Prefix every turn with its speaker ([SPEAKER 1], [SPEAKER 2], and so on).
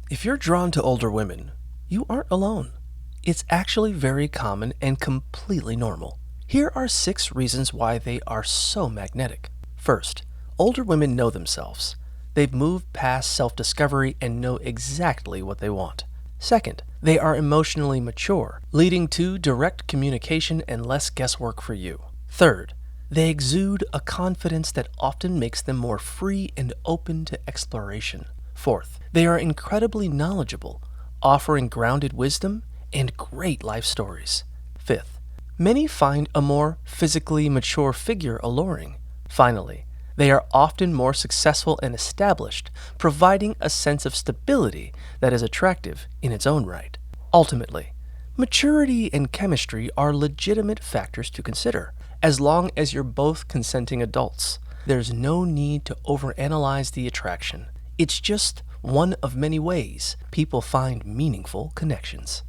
[SPEAKER 1] If you're drawn to older women, you aren't alone. It's actually very common and completely normal. Here are 6 reasons why they are so magnetic. First, older women know themselves. They've moved past self-discovery and know exactly what they want. Second, they are emotionally mature, leading to direct communication and less guesswork for you. Third, they exude a confidence that often makes them more free and open to exploration. Fourth, they are incredibly knowledgeable, offering grounded wisdom and great life stories. Fifth, many find a more physically mature figure alluring. Finally, they are often more successful and established, providing a sense of stability that is attractive in its own right. Ultimately, maturity and chemistry are legitimate factors to consider, as long as you're both consenting adults. There's no need to overanalyze the attraction. It's just one of many ways people find meaningful connections.